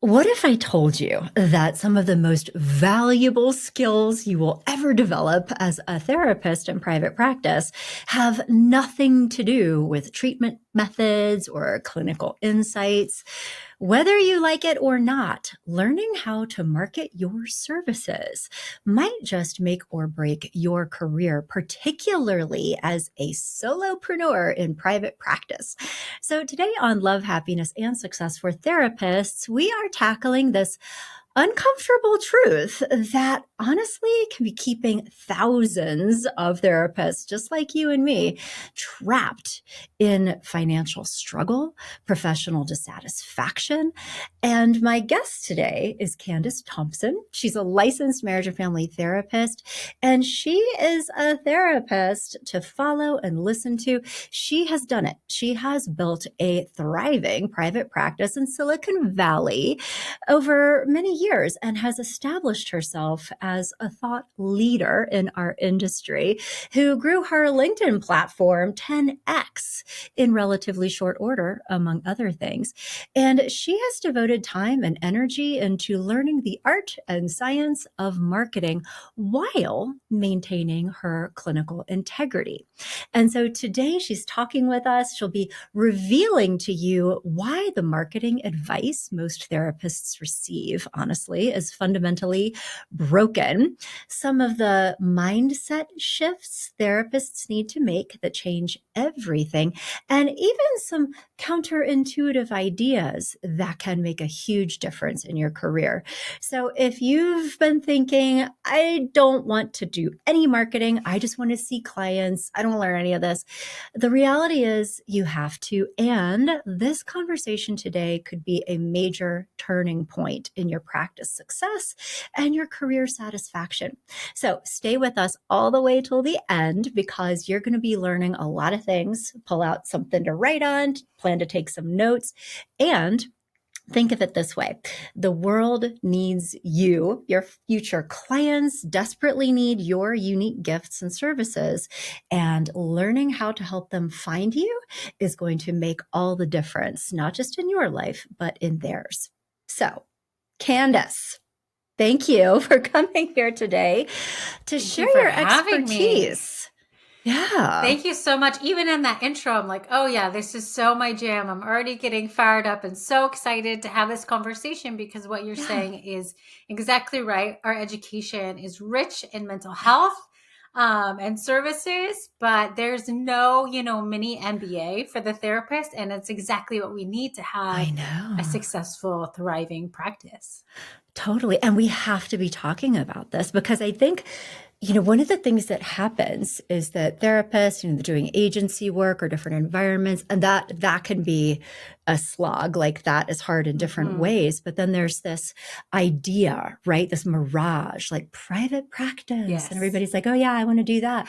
What if I told you that some of the most valuable skills you will ever develop as a therapist in private practice have nothing to do with treatment methods or clinical insights? Whether you like it or not, learning how to market your services might just make or break your career, particularly as a solopreneur in private practice. So, today on Love, Happiness, and Success for Therapists, we are tackling this uncomfortable truth that honestly can be keeping thousands of therapists, just like you and me, trapped in financial struggle, professional dissatisfaction. And my guest today is Candice Thompson. She's a licensed marriage and family therapist, and she is a therapist to follow and listen to. She has done it. She has built a thriving private practice in Silicon Valley over many years and has established herself as a thought leader in our industry who grew her LinkedIn platform 10x in relatively short order, among other things. And she has devoted time and energy into learning the art and science of marketing while maintaining her clinical integrity. And so today she's talking with us. She'll be revealing to you why the marketing advice most therapists receive, honestly, is fundamentally broken. Some of the mindset shifts therapists need to make that change everything, and even some counterintuitive ideas that can make a huge difference in your career. So if you've been thinking, I don't want to do any marketing, I just want to see clients, I don't want to learn any of this, the reality is you have to. And this conversation today could be a major turning point in your practice success and your career satisfaction. So stay with us all the way till the end, because you're going to be learning a lot of things. Pull out something to write on, plan to take some notes, and think of it this way. The world needs you. Your future clients desperately need your unique gifts and services. And learning how to help them find you is going to make all the difference, not just in your life, but in theirs. So, Candice, thank you for coming here today to share your expertise. Yeah. Thank you so much. Even in that intro, I'm like, oh yeah, this is so my jam. I'm already getting fired up and so excited to have this conversation, because what you're saying is exactly right. Our education is rich in mental health and services, but there's no, mini MBA for the therapist. And it's exactly what we need to have a successful, thriving practice. Totally. And we have to be talking about this, because I think, one of the things that happens is that therapists, they're doing agency work or different environments, and that can be a slog. Like, that is hard in different ways. But then there's this idea, right? This mirage, like private practice. Yes. And everybody's like, oh yeah, I want to do that.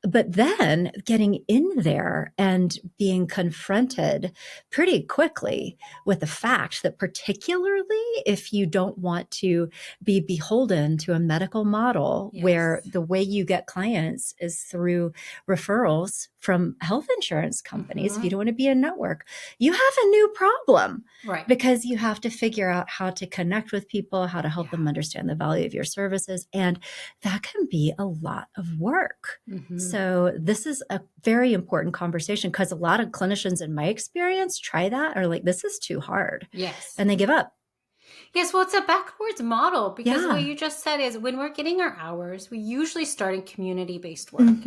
But then getting in there and being confronted pretty quickly with the fact that, particularly if you don't want to be beholden to a medical model where the way you get clients is through referrals from health insurance companies, if you don't want to be a network, you have a new problem. Right. Because you have to figure out how to connect with people, how to help them understand the value of your services. And that can be a lot of work. So this is a very important conversation, because a lot of clinicians, in my experience, try that, are like, this is too hard. Yes. And they give up. Yes, well, it's a backwards model, because what you just said is, when we're getting our hours, we usually start in community-based work.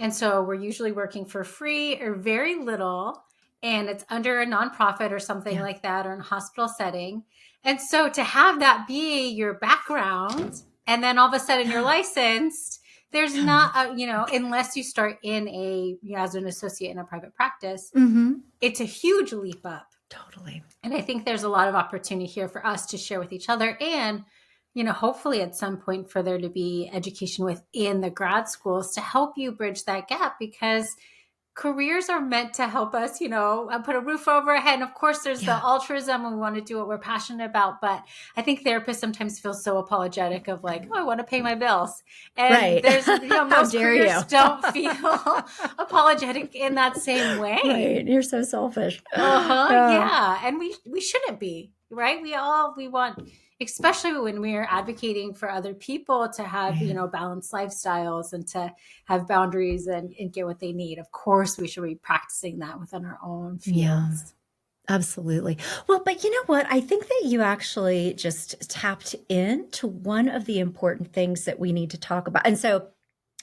And so we're usually working for free or very little, and it's under a nonprofit or something like that, or in a hospital setting. And so to have that be your background, and then all of a sudden you're licensed, there's not, unless you start in as an associate in a private practice, it's a huge leap up. Totally. And I think there's a lot of opportunity here for us to share with each other, and, hopefully at some point for there to be education within the grad schools to help you bridge that gap, because careers are meant to help us, put a roof over our head. And of course, there's the altruism, and we want to do what we're passionate about. But I think therapists sometimes feel so apologetic of like, oh, I want to pay my bills. And there's, most careers don't feel apologetic in that same way. Right. You're so selfish. Yeah. And we shouldn't be. right? We want, especially when we are advocating for other people to have, balanced lifestyles and to have boundaries and get what they need. Of course, we should be practicing that within our own Yeah. fields. Absolutely. Well, but you know what? I think that you actually just tapped into one of the important things that we need to talk about. And so,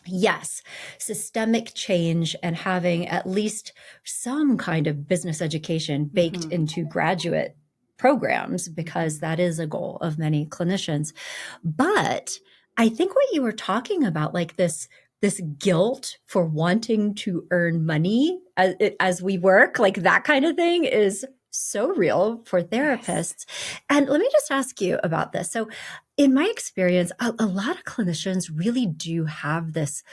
yes, systemic change and having at least some kind of business education baked into graduate programs, because that is a goal of many clinicians. But I think what you were talking about, like this guilt for wanting to earn money as we work, like that kind of thing is so real for therapists. Yes. And let me just ask you about this. So in my experience, a lot of clinicians really do have this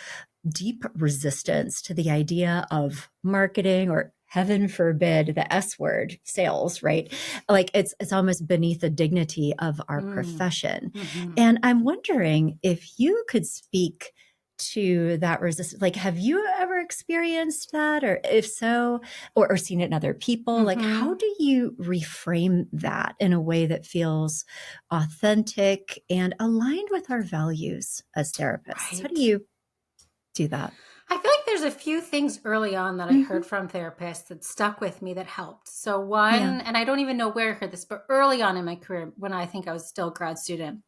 deep resistance to the idea of marketing, or heaven forbid the S word, sales, right? Like it's almost beneath the dignity of our profession. And I'm wondering if you could speak to that resistance. Like, have you ever experienced that? Or if so, or seen it in other people? Like, how do you reframe that in a way that feels authentic and aligned with our values as therapists? Right. How do you do that? I feel like there's a few things early on that I heard from therapists that stuck with me that helped. So one, and I don't even know where I heard this, but early on in my career, when I think I was still a grad student,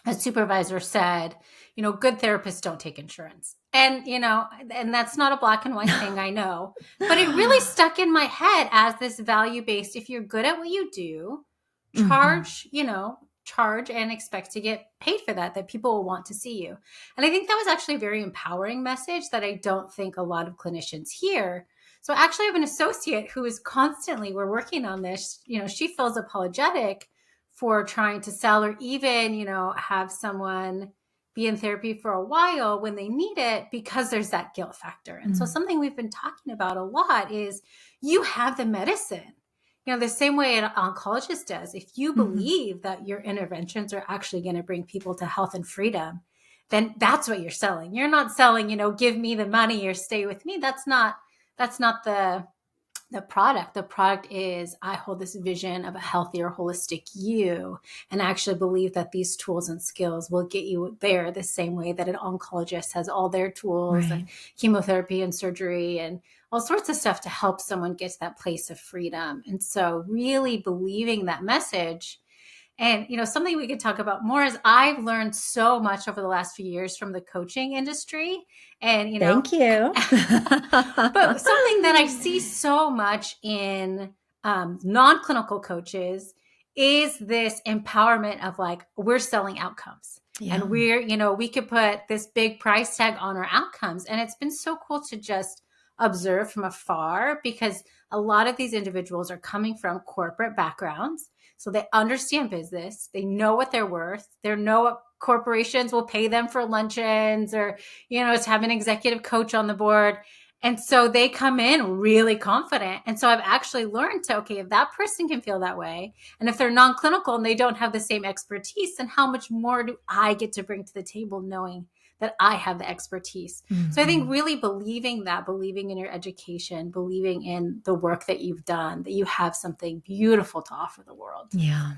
a supervisor said, good therapists don't take insurance. And, and that's not a black and white thing, I know, but it really stuck in my head as this value-based, if you're good at what you do, charge and expect to get paid for that people will want to see you. And I think that was actually a very empowering message that I don't think a lot of clinicians hear. So actually I have an associate who is constantly, we're working on this, she feels apologetic for trying to sell, or even, have someone be in therapy for a while when they need it, because there's that guilt factor. And so something we've been talking about a lot is you have the medicine. The same way an oncologist does. If you believe that your interventions are actually going to bring people to health and freedom, then that's what you're selling. You're not selling, give me the money or stay with me. That's not the product. The product is, I hold this vision of a healthier, holistic you, and actually believe that these tools and skills will get you there the same way that an oncologist has all their tools, and chemotherapy and surgery and all sorts of stuff to help someone get to that place of freedom. And so really believing that message. And, something we could talk about more is I've learned so much over the last few years from the coaching industry. And, thank you. But something that I see so much in non-clinical coaches is this empowerment of like, we're selling outcomes. Yeah. And we could put this big price tag on our outcomes. And it's been so cool to just observe from afar, because a lot of these individuals are coming from corporate backgrounds. So they understand business. They know what they're worth. They know what corporations will pay them for luncheons, or, to have an executive coach on the board. And so they come in really confident. And so I've actually learned to, okay, if that person can feel that way, and if they're non-clinical and they don't have the same expertise, then how much more do I get to bring to the table, knowing that I have the expertise? So I think really believing in your education, believing in the work that you've done, that you have something beautiful to offer the world. Yeah.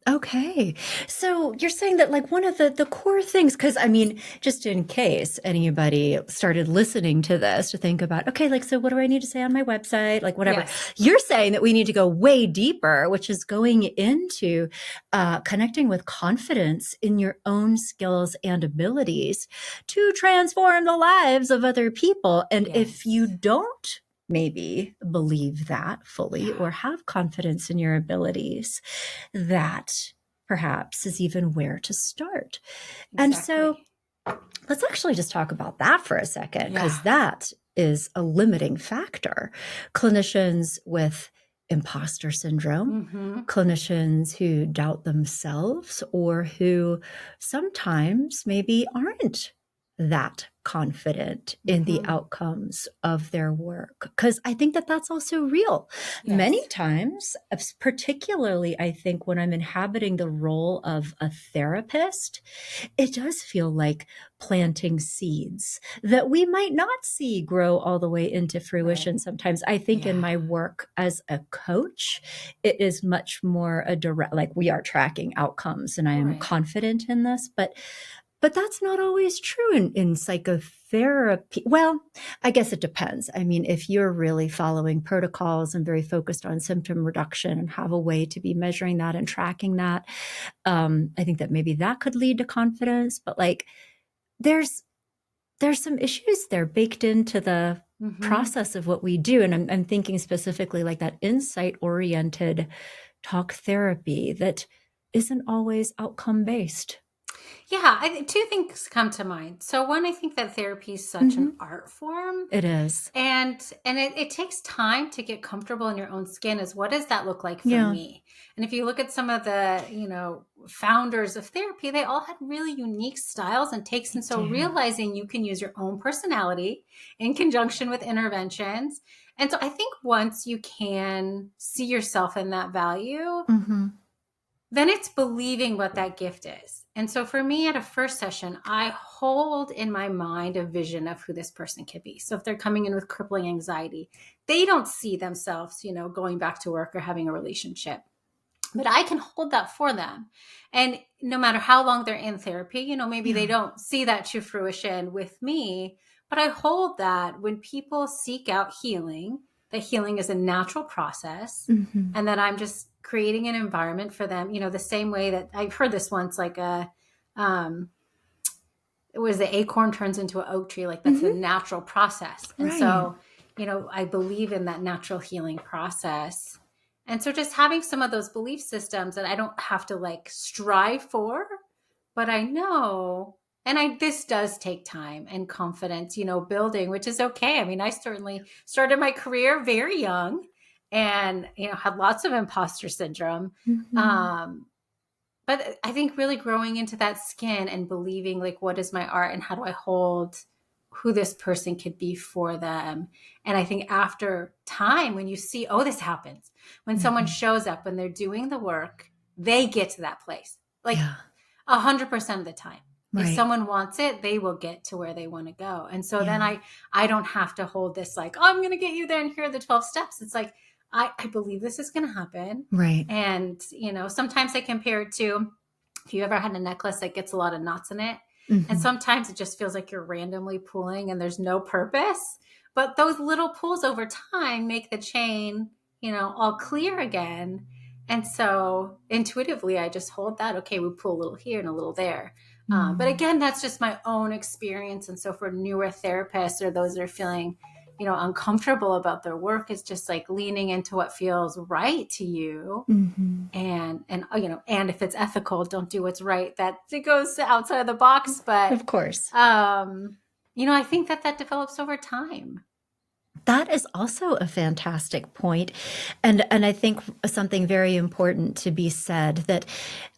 Okay. So you're saying that like one of the core things, because I mean, just in case anybody started listening to this to think about, okay, like, so what do I need to say on my website? Like whatever. Yes. You're saying that we need to go way deeper, which is going into connecting with confidence in your own skills and abilities to transform the lives of other people. And if you don't maybe believe that fully or have confidence in your abilities, that perhaps is even where to start. Exactly. And so let's actually just talk about that for a second, because that is a limiting factor. Clinicians with imposter syndrome, clinicians who doubt themselves, or who sometimes maybe aren't that confident in the outcomes of their work. Because I think that that's also real. Yes. Many times, particularly I think when I'm inhabiting the role of a therapist, it does feel like planting seeds that we might not see grow all the way into fruition. Right. Sometimes I think in my work as a coach, it is much more a direct, like we are tracking outcomes and I am confident in this, but that's not always true in psychotherapy. Well, I guess it depends. I mean, if you're really following protocols and very focused on symptom reduction and have a way to be measuring that and tracking that, I think that maybe that could lead to confidence. But like, there's some issues there baked into the process of what we do. And I'm thinking specifically like that insight-oriented talk therapy that isn't always outcome-based. Yeah, two things come to mind. So one, I think that therapy is such an art form. It is. And it takes time to get comfortable in your own skin as what does that look like for me? And if you look at some of the, founders of therapy, they all had really unique styles and takes. And so realizing you can use your own personality in conjunction with interventions. And so I think once you can see yourself in that value, then it's believing what that gift is. And so for me at a first session, I hold in my mind a vision of who this person could be. So if they're coming in with crippling anxiety, they don't see themselves, going back to work or having a relationship. But I can hold that for them. And no matter how long they're in therapy, maybe they don't see that to fruition with me, but I hold that when people seek out healing, that healing is a natural process and that I'm just creating an environment for them, the same way that I've heard this once, like it was the acorn turns into an oak tree. Like that's a natural process. And so, I believe in that natural healing process. And so just having some of those belief systems that I don't have to like strive for, but I know, and this does take time and confidence, building, which is okay. I mean, I certainly started my career very young and, had lots of imposter syndrome. But I think really growing into that skin and believing like, what is my art and how do I hold who this person could be for them? And I think after time, when you see, oh, this happens, when someone shows up and they're doing the work, they get to that place, like 100% of the time. If someone wants it, they will get to where they want to go. And so then I don't have to hold this like, oh, I'm going to get you there and here are the 12 steps. It's like, I believe this is going to happen. Right. And, sometimes I compare it to, if you ever had a necklace that gets a lot of knots in it, and sometimes it just feels like you're randomly pulling and there's no purpose. But those little pulls over time make the chain, all clear again. And so intuitively, I just hold that. Okay, we pull a little here and a little there. But again, that's just my own experience. And so for newer therapists or those that are feeling, uncomfortable about their work, is just like leaning into what feels right to you. And if it's ethical, don't do what's right. That it goes outside of the box. But of course, I think that develops over time. That is also a fantastic point. And I think something very important to be said, that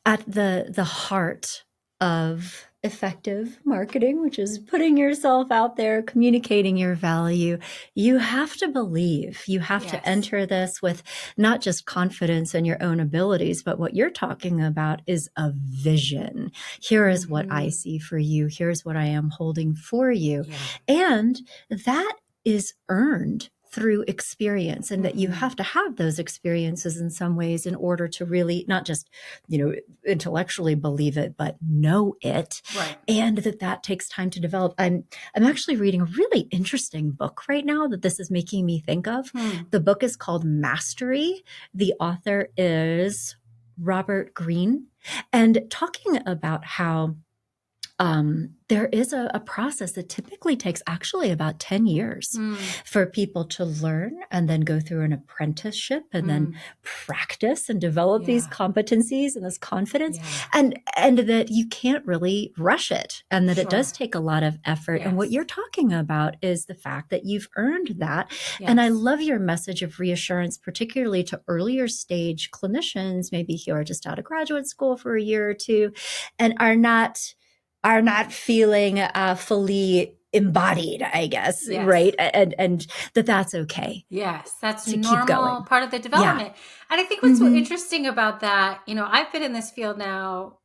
at the heart of effective marketing, which is putting yourself out there, communicating your value, you have to believe, you have to enter this with not just confidence in your own abilities, but what you're talking about is a vision. Here is what I see for you. Here's what I am holding for you. And that is earned through experience, and that you have to have those experiences in some ways in order to really not just, intellectually believe it, but know it. Right. And that takes time to develop. I'm actually reading a really interesting book right now that this is making me think of. The book is called Mastery. The author is Robert Greene, and talking about how there is a process that typically takes actually about 10 years for people to learn and then go through an apprenticeship and then practice and develop these competencies and this confidence, and that you can't really rush it, and that it does take a lot of effort. And what you're talking about is the fact that you've earned that. And I love your message of reassurance, particularly to earlier stage clinicians, maybe who are just out of graduate school for a year or two and are not are not feeling fully embodied, I guess, Yes. right? And that's okay. Yes, that's To keep normal going. part of the Yeah. development. And I think what's so interesting about that, I've been in this field now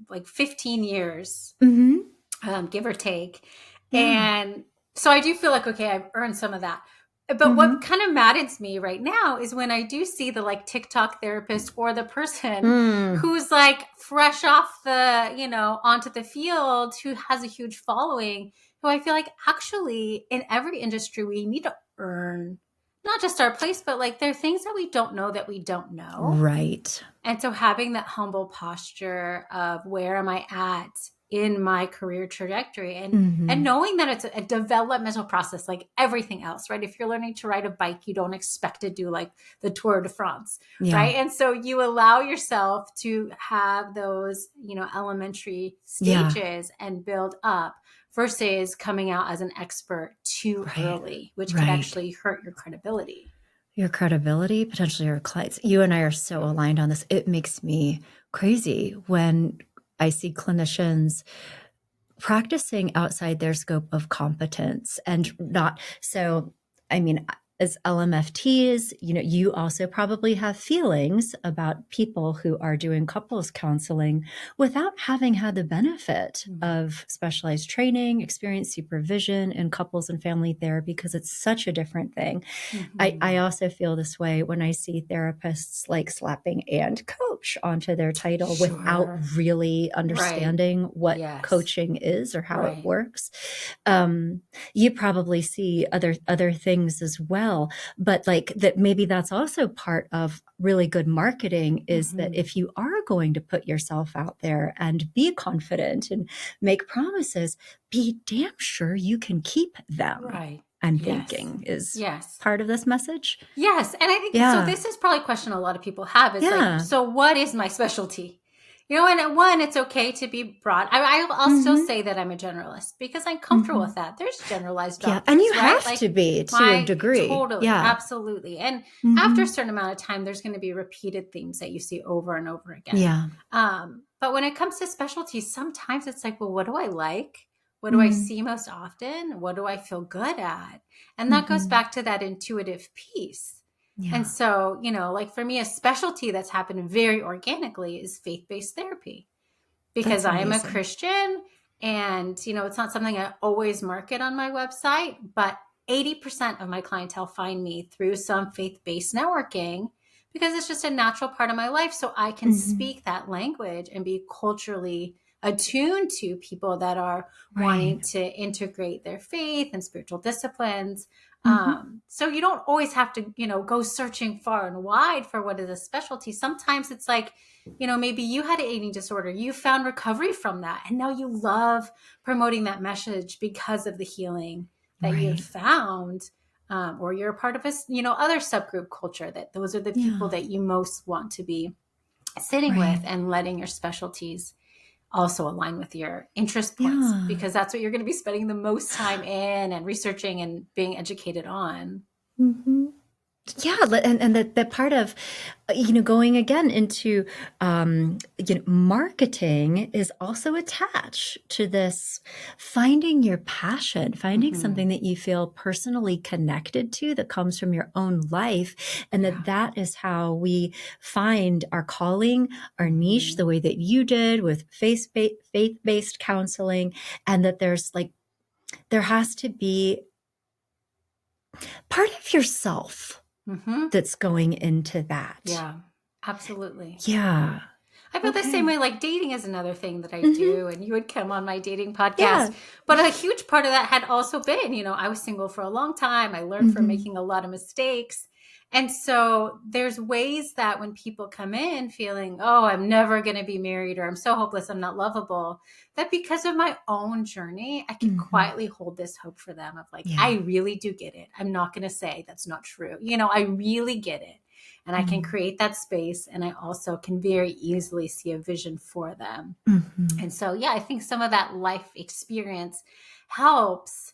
like 15 years, give or take. Yeah. And so I do feel like, okay, I've earned some of that. But what kind of maddens me right now is when I do see the like TikTok therapist or the person who's like fresh off onto the field, who has a huge following, who I feel like actually in every industry, we need to earn not just our place, but like there are things that we don't know that we don't know. Right. And so having that humble posture of where am I at in my career trajectory, and knowing that it's a developmental process like everything else, right? If you're learning to ride a bike, you don't expect to do like the Tour de France, right? And so you allow yourself to have those, elementary stages and build up versus coming out as an expert too early, which could actually hurt your credibility. Your credibility, potentially your clients. You and I are so aligned on this. It makes me crazy when I see clinicians practicing outside their scope of competence and not. So, I mean, as LMFTs, you also probably have feelings about people who are doing couples counseling without having had the benefit of specialized training, experience, supervision in couples and family therapy, because it's such a different thing. I also feel this way when I see therapists like slapping "and coach" onto their title without really understanding what coaching is or how it works. You probably see other things as well. But like that, maybe that's also part of really good marketing, is that if you are going to put yourself out there and be confident and make promises, be damn sure you can keep them. Right. I'm thinking is part of this message. Yes. And I think, so this is probably a question a lot of people have is like, so what is my specialty? And one, it's okay to be broad. I'll still say that I'm a generalist because I'm comfortable with that. There's generalized doctors, and you right? have to be to a degree. Totally, absolutely. And after a certain amount of time, there's going to be repeated themes that you see over and over again. Yeah. But when it comes to specialties, sometimes it's like, well, what do I like? What do I see most often? What do I feel good at? And that goes back to that intuitive piece. Yeah. And so, like for me, a specialty that's happened very organically is faith-based therapy, because I am a Christian, and, it's not something I always market on my website, but 80% of my clientele find me through some faith-based networking, because it's just a natural part of my life. So I can speak that language and be culturally attuned to people that are wanting to integrate their faith and spiritual disciplines. So you don't always have to, go searching far and wide for what is a specialty. Sometimes it's like, maybe you had an eating disorder, you found recovery from that, and now you love promoting that message because of the healing that you've found. Or you're a part of a, other subgroup culture, that those are the people that you most want to be sitting with, and letting your specialties also align with your interest points, because that's what you're going to be spending the most time in and researching and being educated on. Yeah, and that part of, going again into, marketing is also attached to this finding your passion, finding something that you feel personally connected to, that comes from your own life, and that is how we find our calling, our niche, the way that you did with faith-based counseling, and that there has to be part of yourself that's going into that. Yeah, absolutely. Yeah. I feel the same way. Like dating is another thing that I do, and you would come on my dating podcast. But a huge part of that had also been, I was single for a long time. I learned from making a lot of mistakes. And so there's ways that when people come in feeling, oh, I'm never going to be married, or I'm so hopeless, I'm not lovable, that because of my own journey, I can quietly hold this hope for them of like, I really do get it. I'm not going to say that's not true. I really get it. And I can create that space, and I also can very easily see a vision for them. And so, I think some of that life experience helps.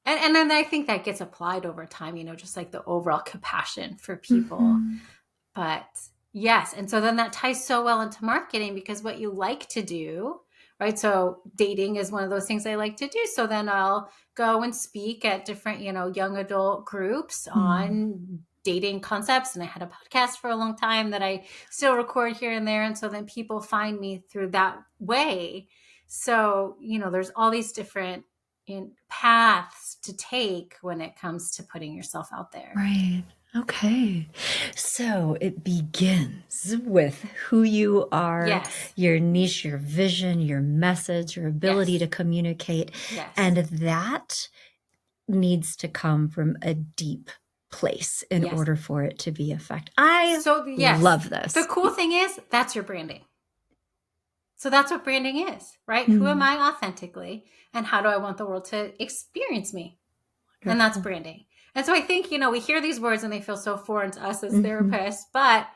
And then I think that gets applied over time, just like the overall compassion for people. But yes. And so then that ties so well into marketing, because what you like to do, right? So dating is one of those things I like to do. So then I'll go and speak at different, young adult groups on dating concepts. And I had a podcast for a long time that I still record here and there. And so then people find me through that way. So, there's all these different paths to take when it comes to putting yourself out there. Right. Okay. So it begins with who you are, Yes. your niche, your vision, your message, your ability Yes. to communicate. Yes. And that needs to come from a deep place in Yes. order for it to be effective. I love this. The cool thing is that's your branding. So that's what branding is, right? Who am I authentically, and how do I want the world to experience me? Wonderful. And that's branding. And so I think, we hear these words and they feel so foreign to us as therapists, but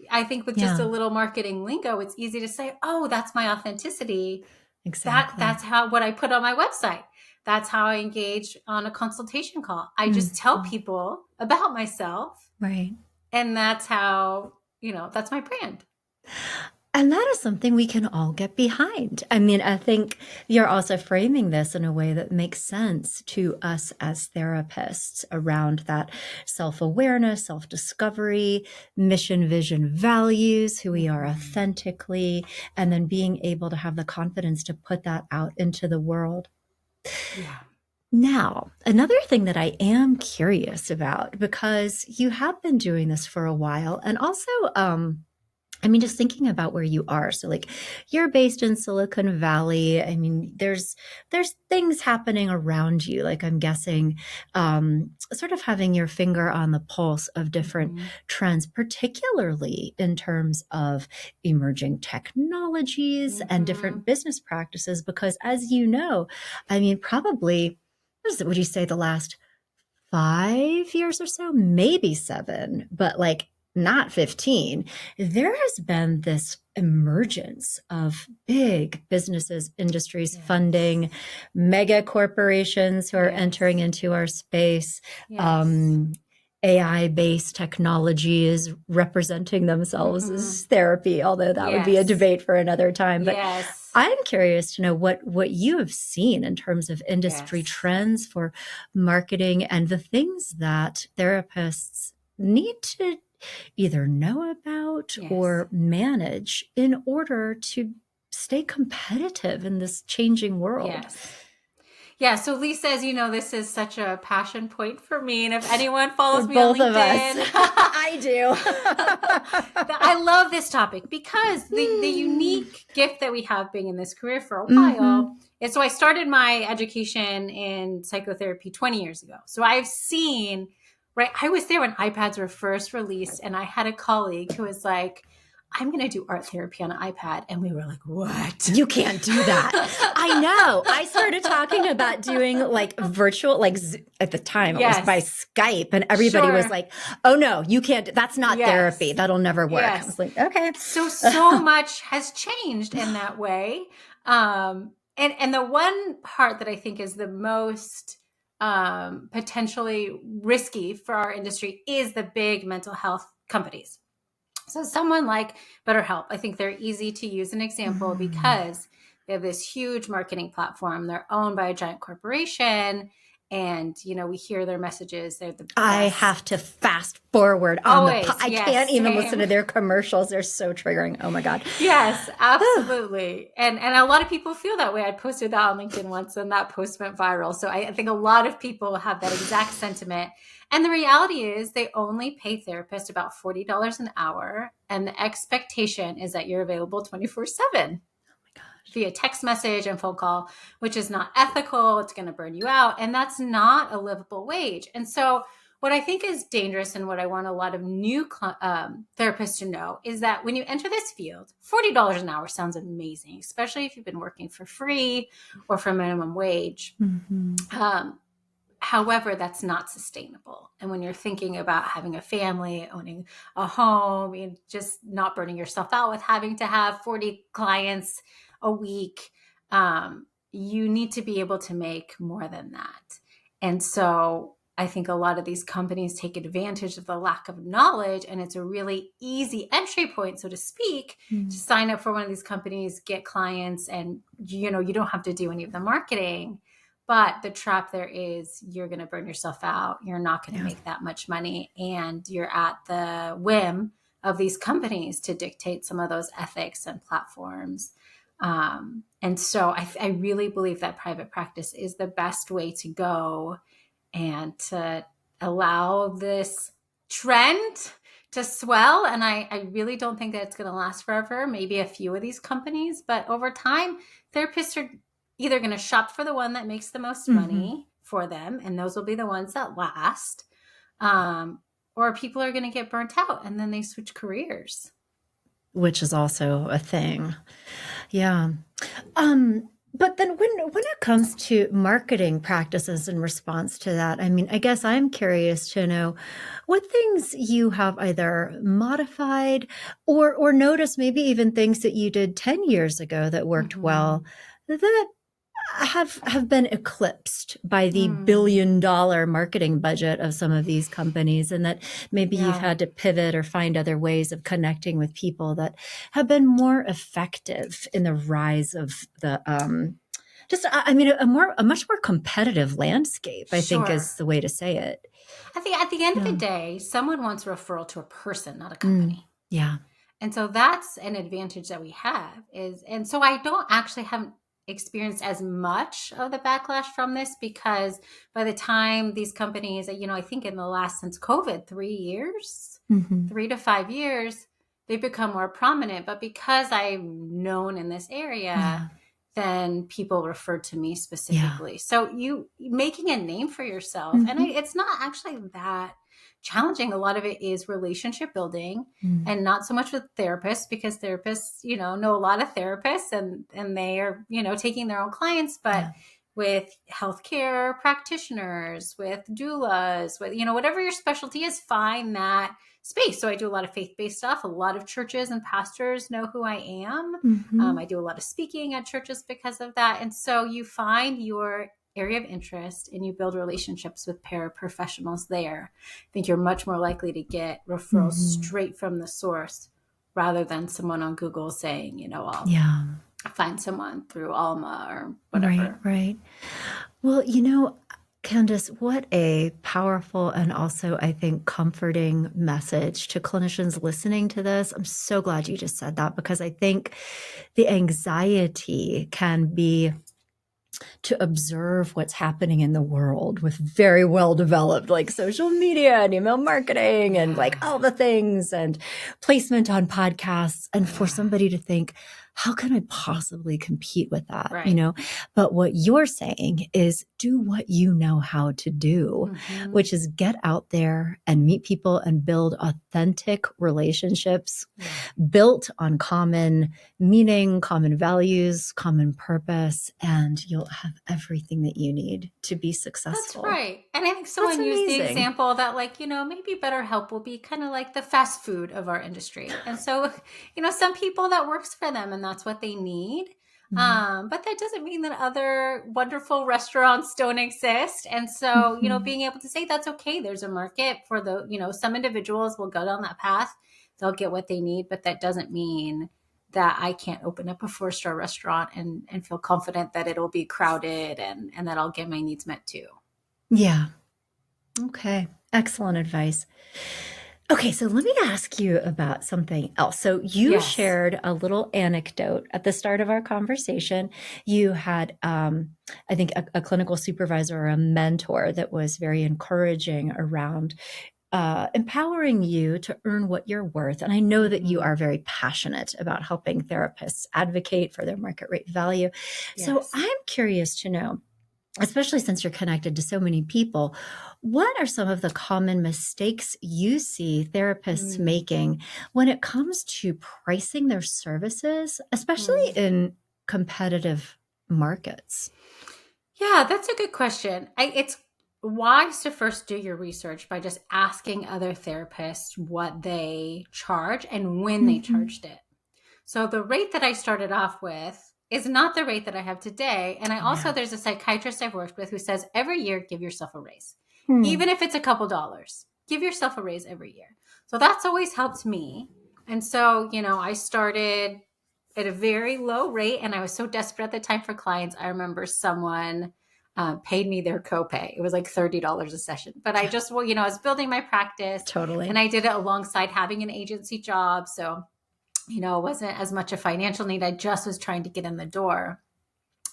I think with just a little marketing lingo, it's easy to say, oh, that's my authenticity. Exactly. That's what I put on my website. That's how I engage on a consultation call. I just tell people about myself. Right. And that's how, that's my brand. And that is something we can all get behind. I mean, I think you're also framing this in a way that makes sense to us as therapists around that self-awareness, self-discovery, mission, vision, values, who we are authentically, and then being able to have the confidence to put that out into the world. Yeah. Now, another thing that I am curious about, because you have been doing this for a while, and also, just thinking about where you are. So like you're based in Silicon Valley. I mean, there's things happening around you. Like I'm guessing, sort of having your finger on the pulse of different trends, particularly in terms of emerging technologies and different business practices. Because as you know, probably, would you say the last 5 years or so, maybe 7, but like not 15, there has been this emergence of big businesses, industries, funding, mega corporations who are entering into our space. AI-based technology is representing themselves as therapy, although that would be a debate for another time. But I'm curious to know what you have seen in terms of industry trends for marketing and the things that therapists need to either know about or manage in order to stay competitive in this changing world. Yeah. So Lisa, as you know, this is such a passion point for me. And if anyone follows me both on LinkedIn, of us. I do. I love this topic because the unique gift that we have being in this career for a while is, so I started my education in psychotherapy 20 years ago. So I've seen, right, I was there when iPads were first released, and I had a colleague who was like, I'm going to do art therapy on an iPad. And we were like, what? You can't do that. I know. I started talking about doing like virtual, like at the time it was by Skype, and everybody was like, oh no, you can't. That's not therapy. That'll never work. I was like, okay. So much has changed in that way. And the one part that I think is the most potentially risky for our industry is the big mental health companies. So someone like BetterHelp, I think they're easy to use an example because they have this huge marketing platform. They're owned by a giant corporation, and we hear their messages. They're the best. I have to fast forward on I can't even listen to their commercials. They're so triggering. Oh my God. Yes, absolutely. and a lot of people feel that way. I posted that on LinkedIn once, and that post went viral. So I think a lot of people have that exact sentiment. And the reality is they only pay therapists about $40 an hour. And the expectation is that you're available 24/7 via text message and phone call, which is not ethical. It's going to burn you out. And that's not a livable wage. And so what I think is dangerous, and what I want a lot of new therapists to know, is that when you enter this field, $40 an hour sounds amazing, especially if you've been working for free or for minimum wage. However, that's not sustainable. And when you're thinking about having a family, owning a home, and just not burning yourself out with having to have 40 clients a week, you need to be able to make more than that. And so I think a lot of these companies take advantage of the lack of knowledge, and it's a really easy entry point, so to speak, to sign up for one of these companies, get clients, and you don't have to do any of the marketing. But the trap there is you're going to burn yourself out. You're not going to make that much money, and you're at the whim of these companies to dictate some of those ethics and platforms. And so I really believe that private practice is the best way to go, and to allow this trend to swell. And I really don't think that it's going to last forever, maybe a few of these companies, but over time, therapists are either going to shop for the one that makes the most money for them, and those will be the ones that last, or people are going to get burnt out and then they switch careers. Which is also a thing. Yeah. But then when it comes to marketing practices in response to that, I mean, I guess I'm curious to know what things you have either modified or noticed, maybe even things that you did 10 years ago that worked well, that have been eclipsed by the billion-dollar marketing budget of some of these companies, and that maybe you've had to pivot or find other ways of connecting with people that have been more effective in the rise of the a much more competitive landscape, I think is the way to say it. I think at the end of the day, someone wants a referral to a person, not a company. Yeah. And so that's an advantage that we have and so I don't actually haven't experienced as much of the backlash from this, because by the time these companies, I think in the last, since COVID, 3 years, 3 to 5 years, they've become more prominent. But because I'm known in this area, then people refer to me specifically. So you making a name for yourself, and it's not actually that challenging. A lot of it is relationship building, and not so much with therapists, because therapists, know a lot of therapists, and they are, taking their own clients, but with healthcare practitioners, with doulas, with, whatever your specialty is, find that space. So I do a lot of faith-based stuff. A lot of churches and pastors know who I am. I do a lot of speaking at churches because of that. And so you find your area of interest and you build relationships with paraprofessionals there. I think you're much more likely to get referrals straight from the source, rather than someone on Google saying, I'll find someone through Alma or whatever. Right. Well, Candice, what a powerful and also, I think, comforting message to clinicians listening to this. I'm so glad you just said that, because I think the anxiety can be to observe what's happening in the world with very well developed like social media and email marketing and like all the things and placement on podcasts. And for somebody to think, how can I possibly compete with that? Right. But what you're saying is do what you know how to do, which is get out there and meet people and build authentic relationships built on common meaning, common values, common purpose, and you'll have everything that you need to be successful. That's right. And I think someone used the example that maybe BetterHelp will be kind of like the fast food of our industry. And so, some people that works for them and that's what they need. But that doesn't mean that other wonderful restaurants don't exist. And so, being able to say that's okay. There's a market for some individuals will go down that path. They'll get what they need, but that doesn't mean that I can't open up a 4-star restaurant and feel confident that it'll be crowded and that I'll get my needs met too. Yeah. Okay. Excellent advice. Okay, so let me ask you about something else. So you shared a little anecdote at the start of our conversation. You had, I think, a clinical supervisor or a mentor that was very encouraging around empowering you to earn what you're worth. And I know that you are very passionate about helping therapists advocate for their market rate value. So I'm curious to know, especially since you're connected to so many people, what are some of the common mistakes you see therapists making when it comes to pricing their services, especially in competitive markets? Yeah, that's a good question. It's wise to first do your research by just asking other therapists what they charge and when they charged it. So the rate that I started off with is not the rate that I have today. And I also, there's a psychiatrist I've worked with who says every year, give yourself a raise. even if it's a couple dollars. Give yourself a raise every year. So that's always helped me. And so, I started at a very low rate, and I was so desperate at the time for clients. I remember someone paid me their copay. It was like $30 a session. But I just, I was building my practice. Totally. And I did it alongside having an agency job. So, it wasn't as much a financial need. I just was trying to get in the door.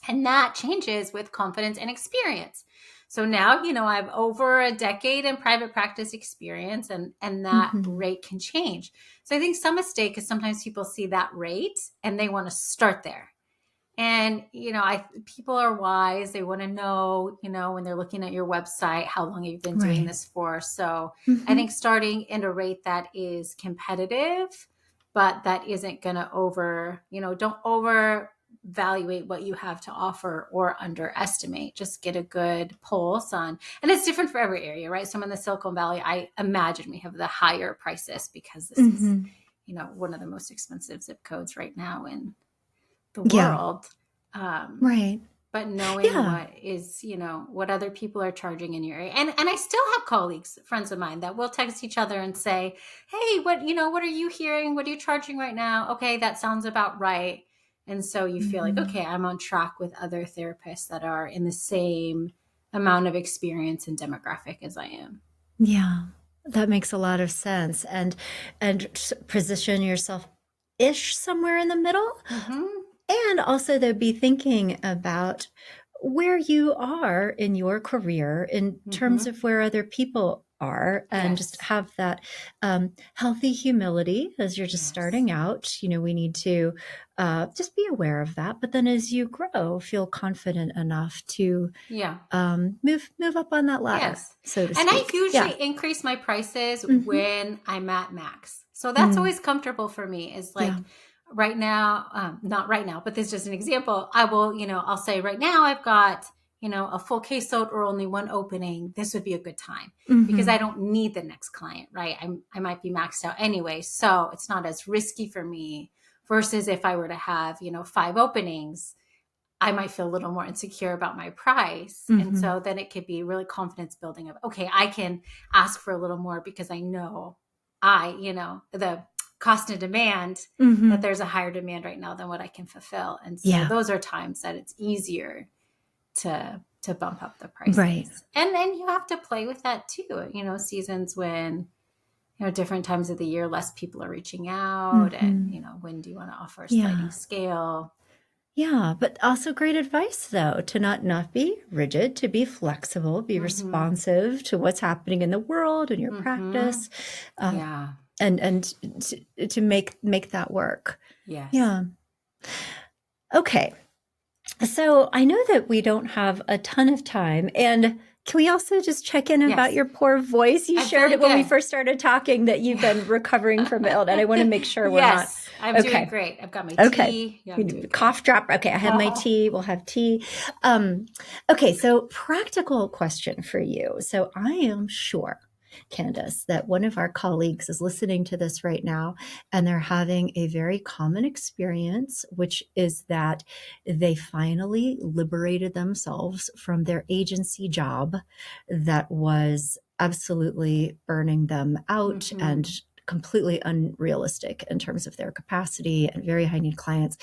And that changes with confidence and experience. So now, I have over a decade in private practice experience, and that rate can change. So I think some mistake is sometimes people see that rate and they want to start there. And, people are wise. They want to know, when they're looking at your website, how long you've been doing this for. So I think starting in a rate that is competitive, but that isn't going to don't overvaluate what you have to offer or underestimate. Just get a good pulse on, and it's different for every area, right? So in the Silicon Valley, I imagine we have the higher prices because this is, one of the most expensive zip codes right now in the world. Right. But knowing what is, what other people are charging in your area. And I still have colleagues, friends of mine, that will text each other and say, hey, what are you hearing? What are you charging right now? Okay, that sounds about right. And so you feel like, okay, I'm on track with other therapists that are in the same amount of experience and demographic as I am. Yeah, that makes a lot of sense. And position yourself-ish somewhere in the middle. And also, though, be thinking about where you are in your career in terms of where other people are, and just have that healthy humility as you're just starting out. We need to just be aware of that. But then as you grow, feel confident enough to move up on that ladder, so to speak. And I usually increase my prices when I'm at max. So that's always comfortable for me, is like, right now, not right now, but this is just an example. I will, I'll say right now I've got, a full caseload or only one opening. This would be a good time because I don't need the next client, right? I might be maxed out anyway. So it's not as risky for me versus if I were to have, 5 openings, I might feel a little more insecure about my price. And so then it could be really confidence building of, okay, I can ask for a little more because I know the cost and demand, that there's a higher demand right now than what I can fulfill. And so those are times that it's easier to bump up the prices. Right. And then you have to play with that too. Seasons when, different times of the year, less people are reaching out, and, when do you want to offer a sliding scale? Yeah, but also great advice, though, to not be rigid, to be flexible, be responsive to what's happening in the world and your practice. And to make that work. Yes. Yeah. Okay. So I know that we don't have a ton of time, and can we also just check in about your poor voice? You shared it when we first started talking that you've been recovering from it, and I want to make sure we're not. I'm doing great. I've got my tea. Yeah, cough drop. Okay, I have my tea. We'll have tea. Okay, so practical question for you. So I am sure, Candice, that one of our colleagues is listening to this right now, and they're having a very common experience, which is that they finally liberated themselves from their agency job that was absolutely burning them out and completely unrealistic in terms of their capacity and very high need clients.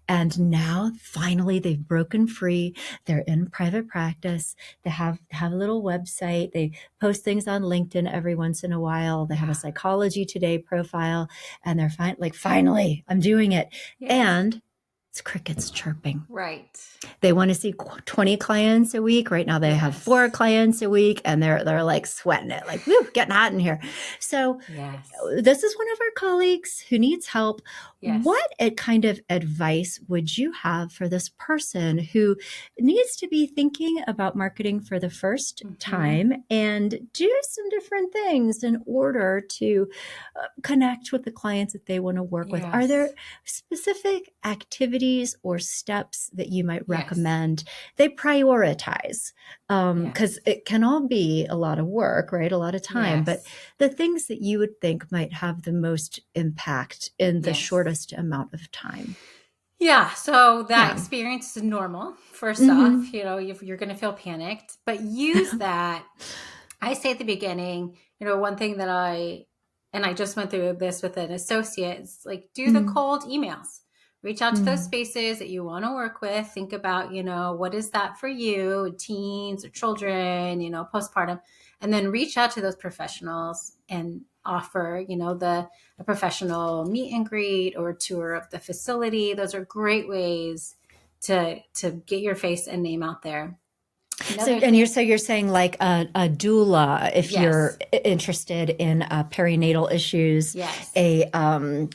And now finally they've broken free. They're in private practice. They have a little website. They post things on LinkedIn every once in a while. They have a Psychology Today profile, and they're finally, I'm doing it. And it's crickets chirping. Right. They want to see 20 clients a week. Right now they have 4 clients a week, and they're like sweating it, like, woo, getting hot in here. So this is one of our colleagues who needs help. What kind of advice would you have for this person who needs to be thinking about marketing for the first time and do some different things in order to connect with the clients that they want to work with? Are there specific activities or steps that you might recommend they prioritize? Because it can all be a lot of work, right? A lot of time, but the things that you would think might have the most impact in the shortest amount of time. Yeah. So that experience is normal. First off, you're going to feel panicked, but use that I say at the beginning, one thing that and I just went through this with an associate, is like, do the cold emails. Reach out to those spaces that you want to work with. Think about, what is that for you, teens or children, postpartum, and then reach out to those professionals and offer, a professional meet and greet or tour of the facility. Those are great ways to get your face and name out there. So you're saying like a doula, if you're interested in perinatal issues, a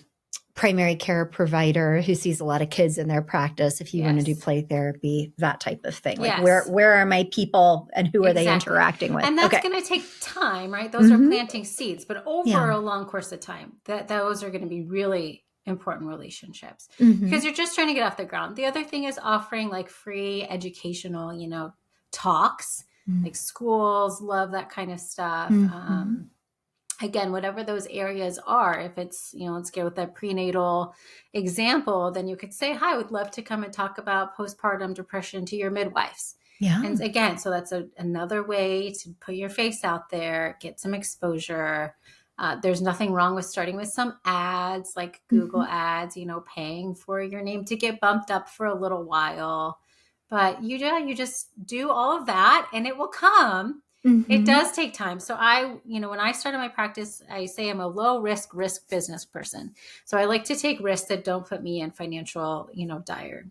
primary care provider who sees a lot of kids in their practice, if you want to do play therapy, that type of thing. Like where are my people and who are they interacting with? And that's going to take time, right? Those are planting seeds, but over a long course of time, those are going to be really important relationships because you're just trying to get off the ground. The other thing is offering like free educational, talks, like schools love that kind of stuff. Again, whatever those areas are, if it's, let's go with that prenatal example, then you could say, hi, I would love to come and talk about postpartum depression to your midwives. Yeah. And again, so that's another way to put your face out there, get some exposure. There's nothing wrong with starting with some ads, like Google ads, paying for your name to get bumped up for a little while. But you just do all of that and it will come. It does take time. So when I started my practice, I say I'm a low risk business person. So I like to take risks that don't put me in financial, dire.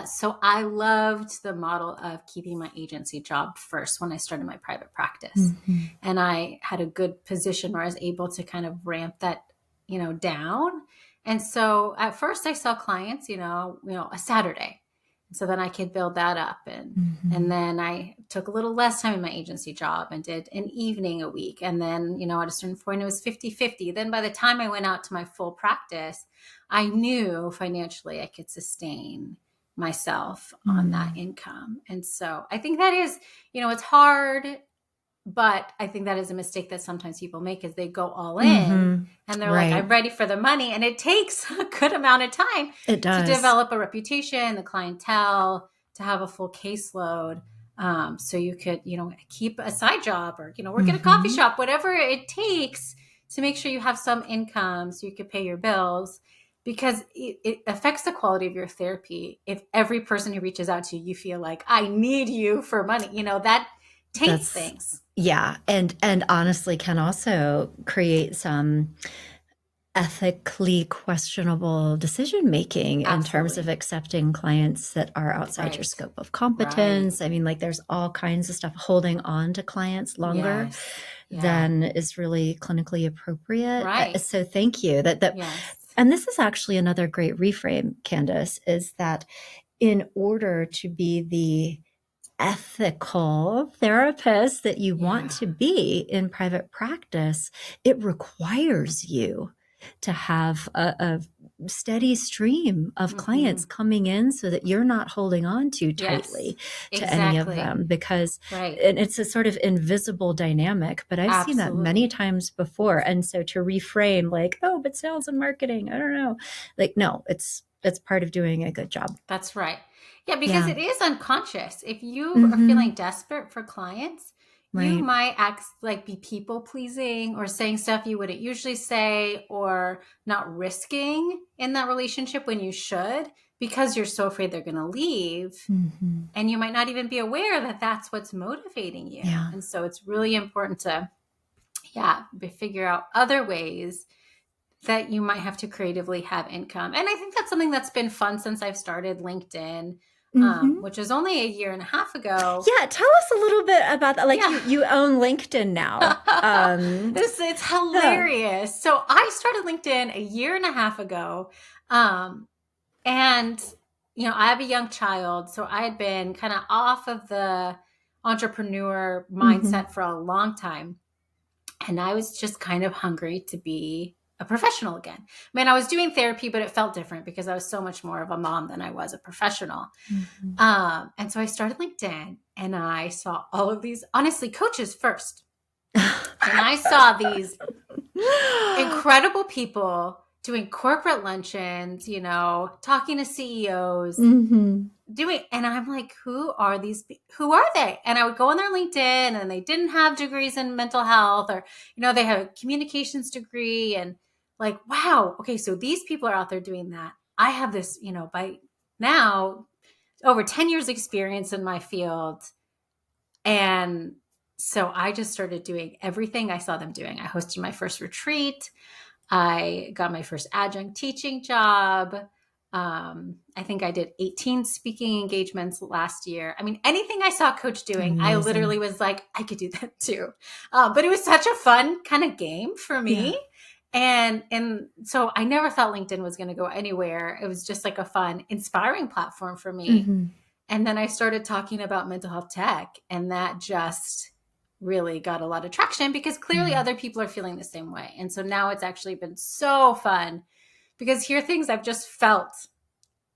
So I loved the model of keeping my agency job first when I started my private practice. And I had a good position where I was able to kind of ramp that, down. And so at first I saw clients, a Saturday. So then I could build that up. And then I took a little less time in my agency job and did an evening a week. And then, at a certain point, it was 50-50. Then by the time I went out to my full practice, I knew financially I could sustain myself on that income. And so I think that is, it's hard, but I think that is a mistake that sometimes people make is they go all in and they're like, I'm ready for the money. And it takes a good amount of time to develop a reputation, the clientele, to have a full caseload. So you could, keep a side job or, work at a coffee shop, whatever it takes to make sure you have some income so you could pay your bills, because it affects the quality of your therapy. If every person who reaches out to you, you feel like, I need you for money, that taints things. Yeah. And honestly can also create some ethically questionable decision-making in terms of accepting clients that are outside your scope of competence. I mean, like there's all kinds of stuff. Holding on to clients longer than is really clinically appropriate. So thank you. And this is actually another great reframe, Candice, is that in order to be the ethical therapist that you want to be in private practice, it requires you to have a steady stream of clients coming in so that you're not holding on too tightly to any of them, because and it's a sort of invisible dynamic, but I've seen that many times before. And so to reframe like, oh, but sales and marketing, I don't know, like, no, it's part of doing a good job. That's right. Yeah, because it is unconscious. If you are feeling desperate for clients, you might act like be people pleasing or saying stuff you wouldn't usually say, or not risking in that relationship when you should, because you're so afraid they're going to leave. And you might not even be aware that that's what's motivating you. And so it's really important to, figure out other ways that you might have to creatively have income. And I think that's something that's been fun since I've started LinkedIn. Which is only a year and a half ago. Yeah, tell us a little bit about that. Like you own LinkedIn now. It's hilarious. So I started LinkedIn a year and a half ago. And, I have a young child, so I had been kind of off of the entrepreneur mindset for a long time. And I was just kind of hungry to be a professional again. I mean, I was doing therapy, but it felt different because I was so much more of a mom than I was a professional. And so I started LinkedIn and I saw all of these, honestly, coaches first. And I saw these incredible people doing corporate luncheons, you know, talking to CEOs, doing, and I'm like, who are they? And I would go on their LinkedIn and they didn't have degrees in mental health, or, you know, they have a communications degree, and like, wow, okay, so these people are out there doing that. I have this, you know, by now over 10 years experience in my field. And so I just started doing everything I saw them doing. I hosted my first retreat. I got my first adjunct teaching job. I think I did 18 speaking engagements last year. I mean, anything I saw Coach doing, I literally was like, I could do that too. But it was such a fun kind of game for me. Yeah. And so I never thought LinkedIn was going to go anywhere. It was just like a fun, inspiring platform for me. And then I started talking about mental health tech, and that just really got a lot of traction because clearly other people are feeling the same way. And so now it's actually been so fun because here are things I've just felt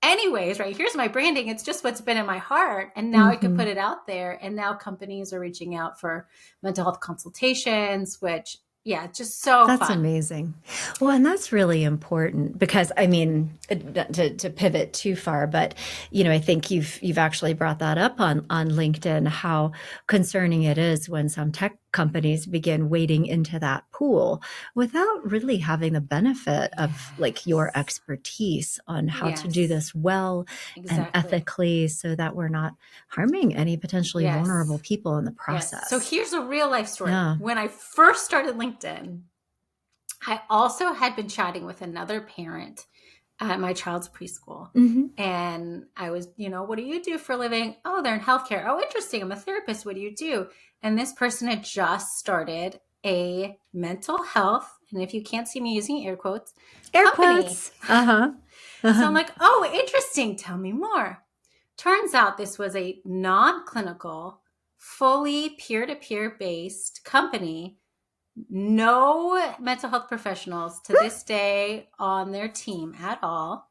anyways, right? Here's my branding. It's just what's been in my heart. And now I can put it out there. And now companies are reaching out for mental health consultations, which, yeah, just so That's fun. amazing. Well, and that's really important because, I mean, to pivot too far, but, you know, I think you've actually brought that up on LinkedIn, how concerning it is when some tech companies begin wading into that pool without really having the benefit of like your expertise on how to do this well and ethically so that we're not harming any potentially vulnerable people in the process. So here's a real life story. When I first started LinkedIn, I also had been chatting with another parent at my child's preschool. And I was, you know, what do you do for a living? Oh, they're in healthcare. Oh, interesting. I'm a therapist. What do you do? And this person had just started a mental health, and if you can't see me using air quotes, company. So I'm like, oh, interesting. Tell me more. Turns out this was a non-clinical, fully peer-to-peer based company. No mental health professionals to this day on their team at all.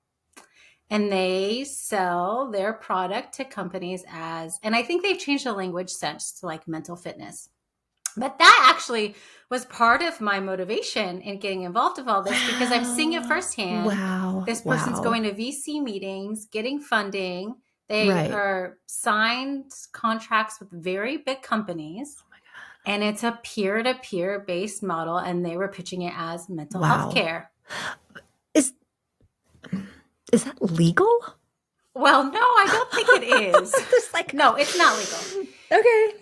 And they sell their product to companies as, and I think they've changed the language since to like mental fitness. But that actually was part of my motivation in getting involved with all this because I'm seeing it firsthand. This person's going to VC meetings, getting funding. They are signed contracts with very big companies. Oh my God. And it's a peer-to-peer based model, and they were pitching it as mental health care. Is that legal? Well, no, I don't think it is. No, it's not legal. Okay.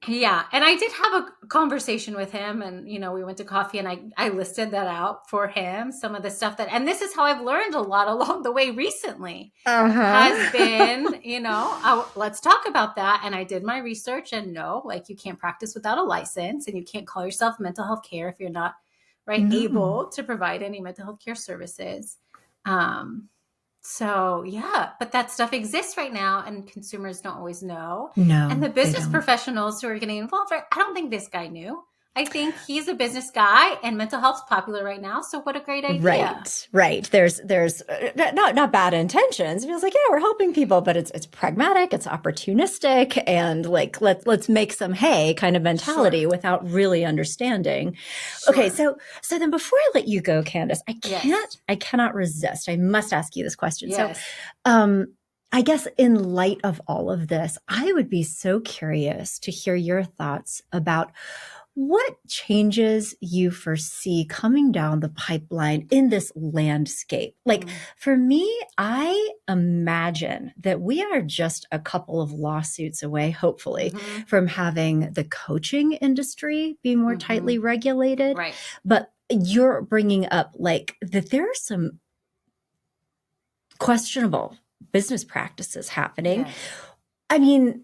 Yeah. And I did have a conversation with him, and, you know, we went to coffee, and I listed that out for him, some of the stuff and this is how I've learned a lot along the way recently has been, you know, let's talk about that. And I did my research, and no, like, you can't practice without a license, and you can't call yourself mental health care if you're not able to provide any mental health care services. So yeah, but that stuff exists right now, and consumers don't always know. And the business professionals who are getting involved, I don't think this guy knew. I think he's a business guy, and mental health's popular right now. So what a great idea. Right. There's not bad intentions. It feels like, yeah, we're helping people, but it's pragmatic, it's opportunistic, and like, let's make some hay kind of mentality without really understanding. Okay. So then before I let you go, Candice, I cannot resist. I must ask you this question. So, I guess in light of all of this, I would be so curious to hear your thoughts about what changes you foresee coming down the pipeline in this landscape. Like for me, I imagine that we are just a couple of lawsuits away, hopefully, from having the coaching industry be more tightly regulated. But you're bringing up like that there are some questionable business practices happening. I mean,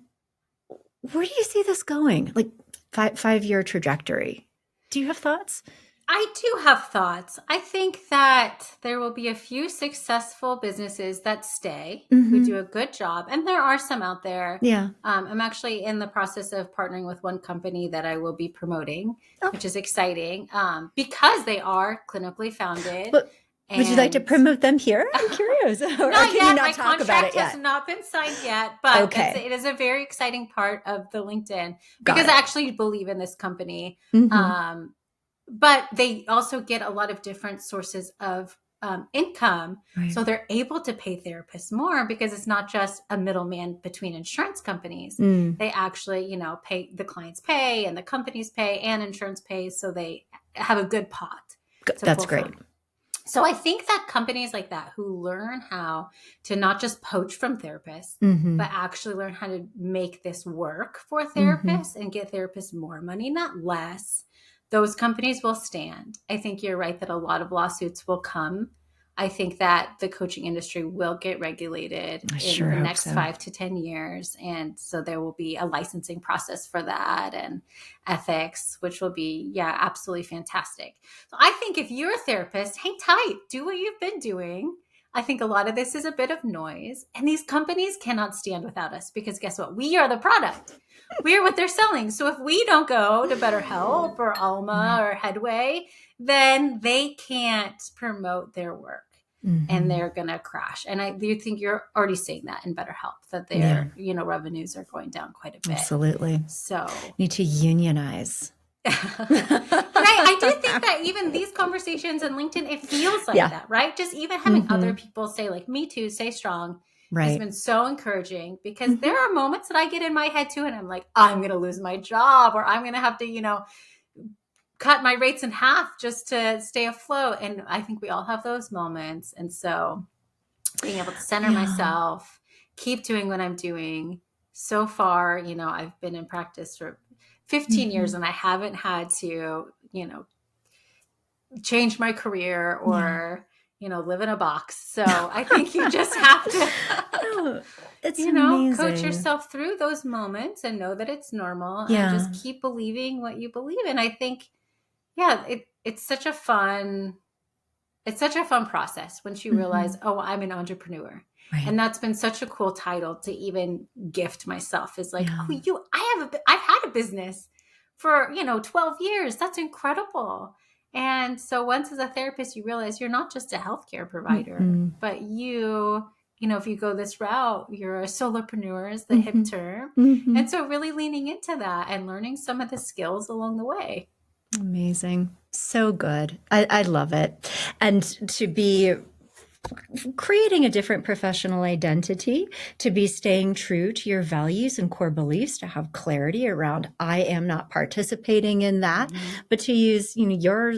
where do you see this going? Like, 5-year trajectory. Do you have thoughts? I do have thoughts. I think that there will be a few successful businesses that stay, who do a good job. And there are some out there. I'm actually in the process of partnering with one company that I will be promoting, which is exciting because they are clinically founded. Would you like to promote them here? I'm curious. Not yet. My contract has not been signed yet, but it is a very exciting part of the LinkedIn because I actually believe in this company. But they also get a lot of different sources of income. Right. So they're able to pay therapists more because it's not just a middleman between insurance companies. They actually, pay the clients pay and the companies pay and insurance pays. So they have a good pot. That's great. So I think that companies like that who learn how to not just poach from therapists, but actually learn how to make this work for therapists and get therapists more money, not less, those companies will stand. I think you're right that a lot of lawsuits will come. I think that the coaching industry will get regulated in the next 5 to 10 years. And so there will be a licensing process for that and ethics, which will be, absolutely fantastic. So I think if you're a therapist, hang tight, do what you've been doing. I think a lot of this is a bit of noise, and these companies cannot stand without us because guess what? We are the product. We're what they're selling. So if we don't go to BetterHelp or Alma or Headway, then they can't promote their work and they're going to crash. And I do think you're already seeing that in BetterHelp, that their, revenues are going down quite a bit. Absolutely. So need to unionize. But I do think that even these conversations on LinkedIn, it feels like that, right? Just even having other people say like, me too, stay strong. Has been so encouraging because there are moments that I get in my head too. And I'm like, I'm going to lose my job or I'm going to have to, cut my rates in half just to stay afloat. And I think we all have those moments. And so being able to center myself, keep doing what I'm doing. So far, I've been in practice for 15 years and I haven't had to, change my career or, live in a box. So I think you just have to, coach yourself through those moments and know that it's normal and just keep believing what you believe. And I think, it's such a fun process once you realize, oh, I'm an entrepreneur. Right. And that's been such a cool title to even gift myself is like, I've had a business for, 12 years. That's incredible. And so once as a therapist, you realize you're not just a healthcare provider, but you, if you go this route, you're a solopreneur is the hip term. And so really leaning into that and learning some of the skills along the way. Amazing. So good. I love it. And to be creating a different professional identity, to be staying true to your values and core beliefs, to have clarity around, I am not participating in that, but to use, your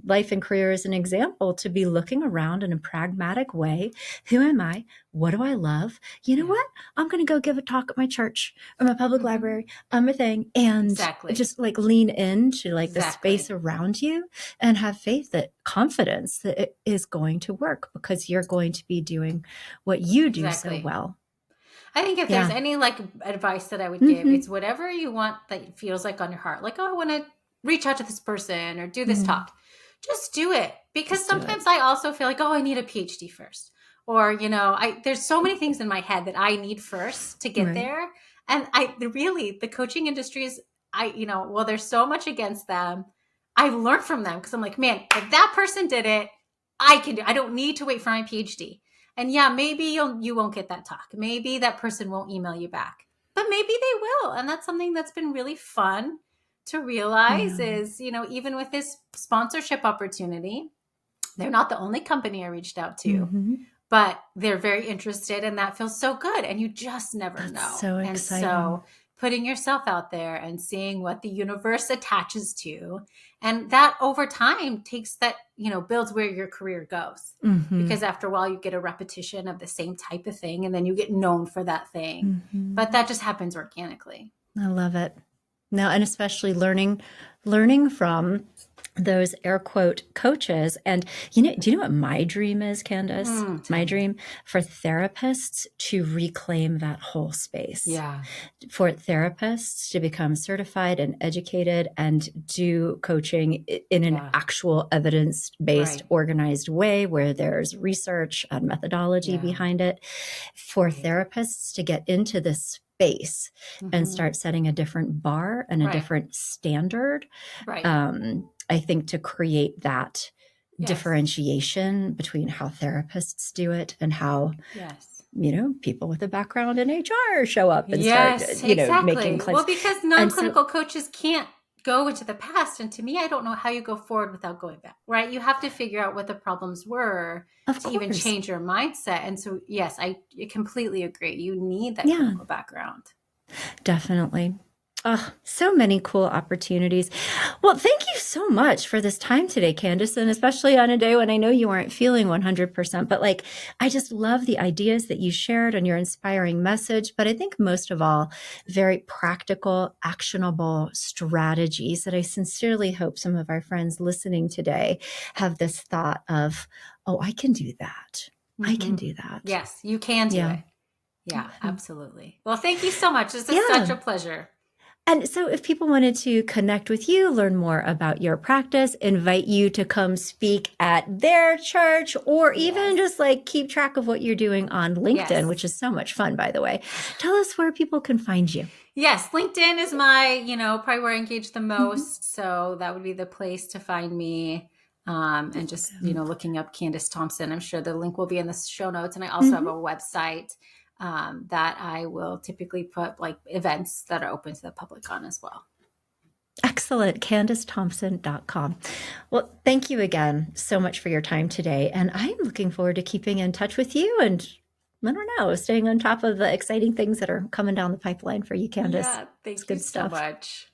life and career as an example, to be looking around in a pragmatic way. Who am I? What do I love? You know what? I'm going to go give a talk at my church or my public library on my thing and just like lean into like the space around you and have faith that confidence that it is going to work because you're going to be doing what you do so well. I think if there's any like advice that I would give, it's whatever you want that feels like on your heart. Like, oh, I want to reach out to this person or do this talk. Just do it. Because sometimes I also feel like, oh, I need a PhD first. Or, there's so many things in my head that I need first to get there. And the coaching industry is, well, there's so much against them. I've learned from them because I'm like, man, if that person did it, I can do it. I don't need to wait for my PhD. And maybe you won't get that talk. Maybe that person won't email you back, but maybe they will. And that's something that's been really fun to realize is, even with this sponsorship opportunity, they're not the only company I reached out to, but they're very interested and that feels so good. And you just never know. So exciting. And so putting yourself out there and seeing what the universe attaches to. And that over time takes that, builds where your career goes. Because after a while you get a repetition of the same type of thing and then you get known for that thing. But that just happens organically. I love it. No, and especially learning from those air quote coaches. And, do you know what my dream is, Candice? My dream for therapists to reclaim that whole space. Yeah. For therapists to become certified and educated and do coaching in an actual evidence-based, organized way where there's research and methodology behind it. For therapists to get into this space and start setting a different bar and a different standard. I think to create that differentiation between how therapists do it and how, people with a background in HR show up and start, making claims. Well, because non-clinical coaches can't go into the past. And to me, I don't know how you go forward without going back, right? You have to figure out what the problems were to even change your mindset. And so, yes, I completely agree. You need that clinical background. Definitely. Oh, so many cool opportunities. Well, thank you so much for this time today, Candice, and especially on a day when I know you aren't feeling 100%, but like, I just love the ideas that you shared and your inspiring message. But I think most of all, very practical, actionable strategies that I sincerely hope some of our friends listening today have this thought of, oh, I can do that. I can do that. Yes, you can do it. Yeah, absolutely. Well, thank you so much. This is such a pleasure. And so if people wanted to connect with you, learn more about your practice, invite you to come speak at their church, or even just like keep track of what you're doing on LinkedIn, which is so much fun, by the way. Tell us where people can find you. Yes, LinkedIn is my, probably where I engage the most. So that would be the place to find me. And just, looking up Candice Thompson. I'm sure the link will be in the show notes. And I also have a website that I will typically put like events that are open to the public on as well. Excellent. CandiceThompson.com. Well, thank you again so much for your time today. And I'm looking forward to keeping in touch with you and, I don't know, staying on top of the exciting things that are coming down the pipeline for you, Candice. Yeah, thank you so much.